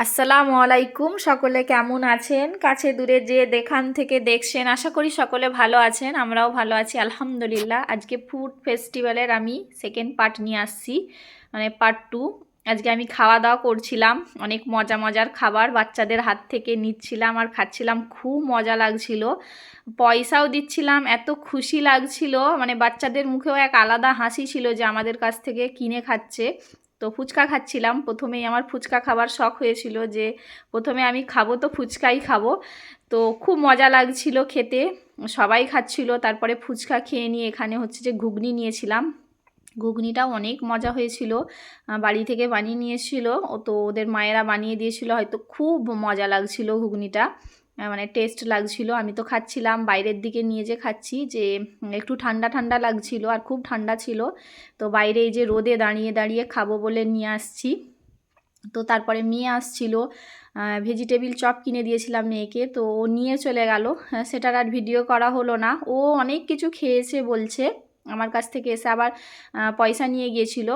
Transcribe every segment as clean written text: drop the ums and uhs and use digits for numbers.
আসসালামু আলাইকুম। সকলে কেমন আছেন? কাছে দূরে যে যেখান থেকে দেখছেন, আশা করি সকলে ভালো আছেন। আমরাও ভালো আছি আলহামদুলিল্লাহ। আজকে ফুড ফেস্টিভ্যালের আমি সেকেন্ড পার্ট নিয়ে আসছি, মানে পার্ট 2। আজকে আমি খাওয়া দাওয়া করছিলাম, অনেক মজার খাবার বাচ্চাদের হাত থেকে নিচ্ছিলাম আর খাচ্ছিলাম, খুব মজা লাগছিল। পয়সাও দিচ্ছিলাম, এত খুশি লাগছিল, মানে বাচ্চাদের মুখেও এক আলাদা হাসি ছিল যে আমাদের কাছ থেকে কিনে খাচ্ছে। তো ফুচকা খাচ্ছিলাম, প্রথমেই আমার ফুচকা খাবার শখ হয়েছিল যে প্রথমে আমি খাবো তো ফুচকাই খাবো। তো খুব মজা লাগছিল খেতে, সবাই খাচ্ছিল। তারপরে ফুচকা খেয়ে নিয়ে এখানে হচ্ছে যে ঘুগনি নিয়েছিলাম, ঘুগনিটাও অনেক মজা হয়েছিল। বাড়ি থেকে বানিয়ে নিয়ে এসেছিল, ও তো ওদের মায়েরা বানিয়ে দিয়েছিল, হয়তো খুব মজা লাগছিল ঘুগনিটা, মানে টেস্ট লাগছিল। আমি তো খাচ্ছিলাম, বাইরের দিকে নিয়ে যে খাচ্ছি যে একটু ঠান্ডা ঠান্ডা লাগছিল আর খুব ঠান্ডা ছিল। তো বাইরে এই যে রোদে দাঁড়িয়ে দাঁড়িয়ে খাবো বলে নিয়ে আসছি। তো তারপরে মেয়ে আসছিল, ভেজিটেবিল চপ কিনে দিয়েছিলাম মেয়েকে, তো ও নিয়ে চলে গেল। সেটার আর ভিডিও করা হলো না। ও অনেক কিছু খেয়েছে বলছে, আমার কাছ থেকে এসে আবার পয়সা নিয়ে গিয়েছিল।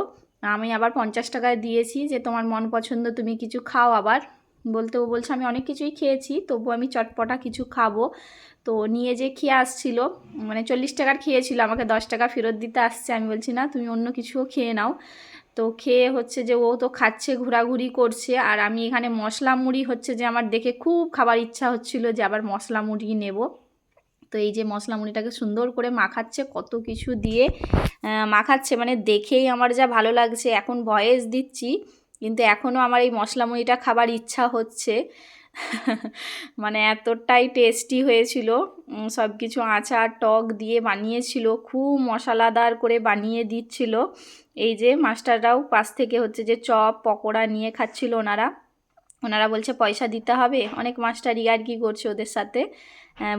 আমি আবার 50 টাকায় দিয়েছি যে তোমার মন পছন্দ তুমি কিছু খাও। আবার বলতে ও বলছে আমি অনেক কিছুই খেয়েছি, তবু আমি চটপটা কিছু খাবো। তো নিয়ে যে খেয়ে আসছিল, মানে 40 টাকার খেয়েছিল, আমাকে 10 টাকা ফেরত দিতে আসছে। আমি বলছি না, তুমি অন্য কিছুও খেয়ে নাও। তো খেয়ে হচ্ছে যে ও তো খাচ্ছে, ঘোরাঘুরি করছে, আর আমি এখানে মশলা মুড়ি হচ্ছে যে আমার দেখে খুব খাবার ইচ্ছা হচ্ছিল যে আবার মশলা মুড়ি নেব। তো এই যে মশলা মুড়িটাকে সুন্দর করে মাখাচ্ছে, কত কিছু দিয়ে মাখাচ্ছে, মানে দেখেই আমার যা ভালো লাগছে। এখন ভয়েস দিচ্ছি কিন্তু এখনও আমার এই মশলা মুড়িটা খাবার ইচ্ছা হচ্ছে। মানে এতটাই টেস্টি হয়েছিল, সব কিছু আচার টক দিয়ে বানিয়েছিল, খুব মশলাদার করে বানিয়ে দিচ্ছিল। এই যে মাস্টাররাও পাশ থেকে হচ্ছে যে চপ পকোড়া নিয়ে খাচ্ছিল। ওনারা বলছে পয়সা দিতে হবে, অনেক মাস্টার ইয়ার্কি করছে ওদের সাথে।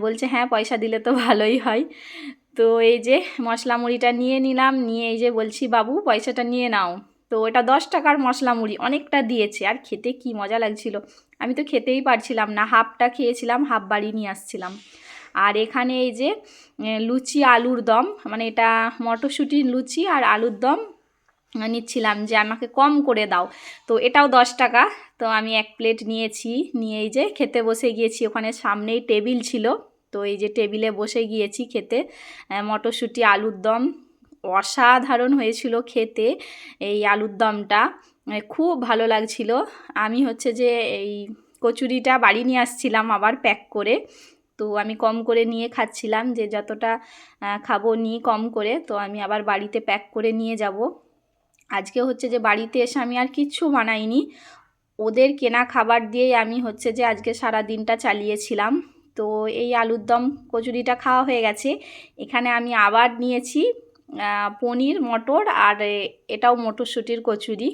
বলছে হ্যাঁ পয়সা দিলে তো ভালোই হয়। তো এই যে মশলা মুড়িটা নিয়ে নিলাম, নিয়ে এই যে বলছি বাবু পয়সাটা নিয়ে নাও। তো এটা 10 টাকার মশলা মুড়ি, অনেকটা দিয়েছে, আর খেতে কি মজা লাগছিল। আমি তো খেতেই পারছিলাম না, হাফটা খেয়েছিলাম, হাফ বাড়ি নিয়ে আসছিলাম। আর এখানে এই যে লুচি আলুর দম, মানে এটা মটরশুঁটির লুচি আর আলুর দম নিচ্ছিলাম যে আমাকে কম করে দাও। তো এটাও 10 টাকা। তো আমি এক প্লেট নিয়েছি, নিয়ে এই যে খেতে বসে গিয়েছি। ওখানে সামনেই টেবিল ছিল, তো এই যে টেবিলে বসে গিয়েছি খেতে। মটরশুঁটি আলুর দম অসাধারণ হয়েছিল খেতে, এই আলুর দমটা খুব ভালো লাগছিল। আমি হচ্ছে যে এই কচুরিটা বাড়ি নিয়ে আসছিলাম আবার প্যাক করে, তো আমি কম করে নিয়ে খাচ্ছিলাম যে যতটা খাবো নিই কম করে। তো আমি আবার বাড়িতে প্যাক করে নিয়ে যাব। আজকে হচ্ছে যে বাড়িতে এসে আমি আর কিচ্ছু বানাইনি, ওদের কেনা খাবার দিয়েই আমি হচ্ছে যে আজকে সারা দিনটা চালিয়েছিলাম। তো এই আলুর দম কচুরিটা খাওয়া হয়ে গেছে। এখানে আমি আবার নিয়েছি পনির মটর, আর এটাও মটরশুঁটির কচুরি।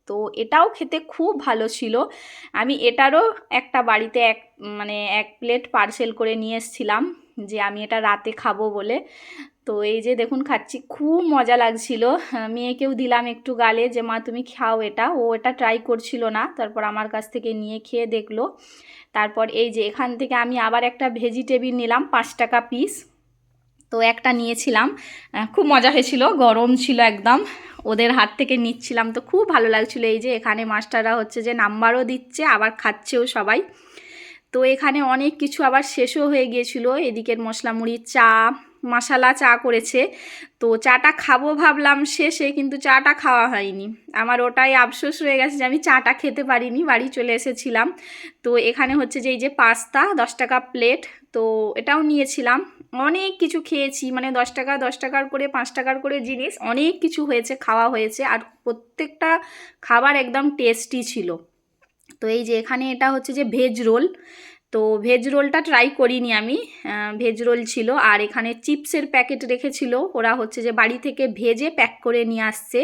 তো এটাও খেতে খুব ভালো ছিল। আমি এটারও একটা বাড়িতে মানে এক প্লেট পার্সেল করে নিয়ে এসেছিলাম যে আমি এটা রাতে খাবো বলে। তো এই যে দেখুন খাচ্ছি, খুব মজা লাগছিল। মেয়েকেও দিলাম একটু গালে যে মা তুমি খাও এটা, ও এটা ট্রাই করছিল না, তারপর আমার কাছ থেকে নিয়ে খেয়ে দেখলো। তারপর এই যে এখান থেকে আমি আবার একটা ভেজিটেবিল নিলাম 5 টাকা পিস, তো একটা নিয়েছিলাম। খুব মজা হয়েছিল, গরম ছিল একদম, ওদের হাত থেকে নিচ্ছিলাম তো খুব ভালো লাগছিল। এই যে এখানে মাস্টাররা হচ্ছে যে নাম্বারও দিচ্ছে আবার খাচ্ছেও সবাই। তো এখানে অনেক কিছু আবার শেষও হয়ে গিয়েছিল। এদিকের মশলা মুড়ি চা, মশালা চা করেছে, তো চাটা খাবো ভাবলাম শেষে, কিন্তু চাটা খাওয়া হয়নি। আমার ওটাই আফসোস রয়ে গেছে যে আমি চাটা খেতে পারিনি, বাড়ি চলে এসেছিলাম। তো এখানে হচ্ছে যে এই যে পাস্তা 10 টাকা প্লেট, তো এটাও নিয়েছিলাম। অনেক কিছু খেয়েছি, মানে 10 টাকা 10 টাকার করে 5 টাকার করে জিনিস অনেক কিছু হয়েছে, খাওয়া হয়েছে, আর প্রত্যেকটা খাবার একদম টেস্টি ছিল। তো এই যে এখানে এটা হচ্ছে যে ভেজ রোল, তো ভেজ রোলটা ট্রাই করিনি আমি, ভেজ রোল ছিল। আর এখানে চিপসের প্যাকেট রেখেছিল, ওরা হচ্ছে যে বাড়ি থেকে ভেজে প্যাক করে নিয়ে আসছে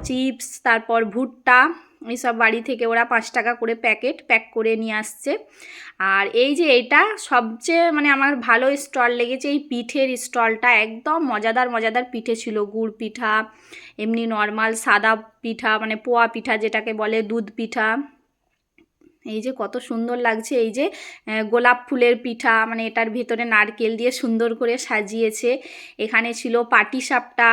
চিপস, তারপর ভুট্টা, এইসব বাড়ি থেকে ওরা 5 টাকা করে প্যাকেট প্যাক করে নিয়ে আসছে। আর এই যে এটা সবচেয়ে মানে আমার ভালো স্টল লেগেছে, এই পিঠের স্টলটা একদম মজাদার মজাদার পিঠে ছিল, গুড় পিঠা, এমনি নর্মাল সাদা পিঠা, মানে পোয়া পিঠা যেটাকে বলে, দুধ পিঠা, এই যে কত সুন্দর লাগছে, এই যে গোলাপ ফুলের পিঠা, মানে এটার ভিতরে নারকেল দিয়ে সুন্দর করে সাজিয়েছে। এখানে ছিল পাটিসাপটা,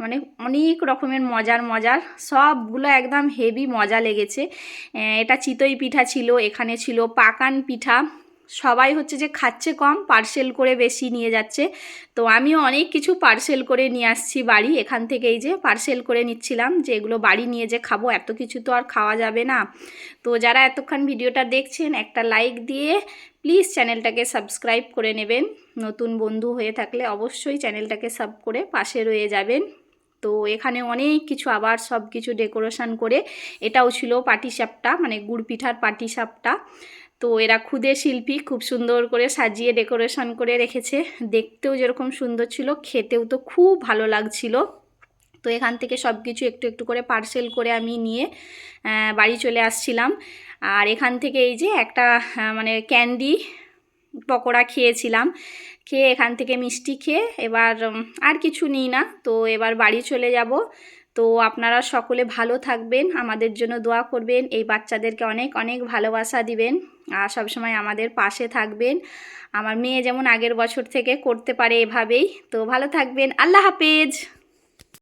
মানে অনেক রকমের মজার সবগুলো একদম হেভি মজা লেগেছে। এটা চিতই পিঠা ছিল, এখানে ছিল পাকান পিঠা। সবাই হচ্ছে যে খাচ্ছে কম, পার্সেল করে বেশি নিয়ে যাচ্ছে। তো আমিও অনেক কিছু পার্সেল করে নিয়ে আসছি বাড়ি। এখান থেকে এই যে পার্সেল করে নিচ্ছিলাম, যে এগুলো বাড়ি নিয়ে যে খাবো, এত কিছু তো আর খাওয়া যাবে না। তো যারা এতক্ষণ ভিডিওটা দেখছেন, একটা লাইক দিয়ে প্লিজ চ্যানেলটাকে সাবস্ক্রাইব করে নেবেন। নতুন বন্ধু হয়ে থাকলে অবশ্যই চ্যানেলটাকে সাব করে পাশে রয়ে যাবেন। তো এখানে অনেক কিছু আবার সব কিছু ডেকোরেশন করে, এটাও ছিল পাটিসাপটা, মানে গুড় পিঠার পাটিসাপটা। তো এরা ক্ষুদে শিল্পী, খুব সুন্দর করে সাজিয়ে ডেকোরেশন করে রেখেছে। দেখতেও যেরকম সুন্দর ছিল, খেতেও তো খুব ভালো লাগছিল। তো এখান থেকে সব কিছু একটু একটু করে পার্সেল করে আমি নিয়ে বাড়ি চলে আসছিলাম। আর এখান থেকে এই যে একটা মানে ক্যান্ডি পকোড়া খেয়েছিলাম। খেয়ে এখান থেকে মিষ্টি খেয়ে এবার আর কিছু নিই না, তো এবার বাড়ি চলে যাব। তো আপনারা সকলে ভালো থাকবেন, আমাদের জন্য দোয়া করবেন, এই বাচ্চাদেরকে অনেক অনেক ভালোবাসা দিবেন, আর সবসময় আমাদের পাশে থাকবেন। আমার মেয়ে যেমন আগের বছর থেকে করতে পারে এভাবেই। তো ভালো থাকবেন, আল্লাহ হাফেজ।